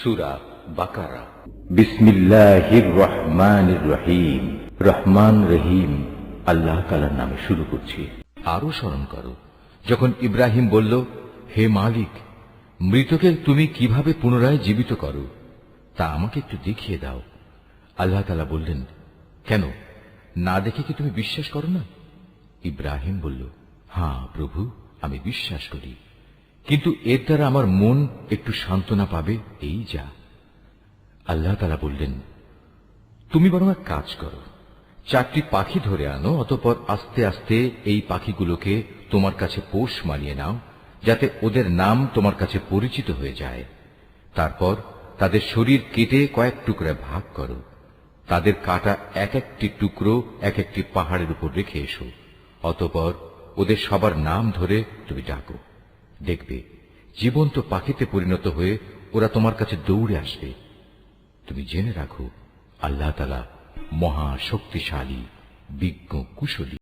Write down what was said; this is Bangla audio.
সূরা বাকারা। বিসমিল্লাহির রহমানির রহিম। রহমান রহিম আল্লাহ তাআলার নামে শুরু করছি। আরো স্মরণ করো যখন ইব্রাহিম বলল, হে মালিক, মৃতকে তুমি কিভাবে পুনরায় জীবিত করো তা আমাকে একটু দেখিয়ে দাও। আল্লাহ তাআলা বললেন, কেন, না দেখে কি তুমি বিশ্বাস করো না? ইব্রাহিম বলল, হ্যাঁ প্রভু, আমি বিশ্বাস করি, কিন্তু এর দ্বারা আমার মন একটু সান্ত্বনা পাবে, এই যা। আল্লাহ তাআলা বললেন, তুমি বরং এক কাজ করো, 4টি পাখি ধরে আনো, অতঃপর আস্তে আস্তে এই পাখিগুলোকে তোমার কাছে পোষ মানিয়ে নাও, যাতে ওদের নাম তোমার কাছে পরিচিত হয়ে যায়। তারপর তাদের শরীর কেটে কয়েক টুকরা ভাগ করো, তাদের কাটা এক একটি টুকরো এক একটি পাহাড়ের উপর রেখে এসো, অতঃপর ওদের সবার নাম ধরে তুমি ডাকো। দেখবে জীবন্ত পাখিতে পরিণত হয়ে ওরা তোমার কাছে দৌড়ে আসবে। তুমি জেনে রাখো, আল্লাহ তাআলা মহা শক্তিশালী, বিজ্ঞ, কুশলী।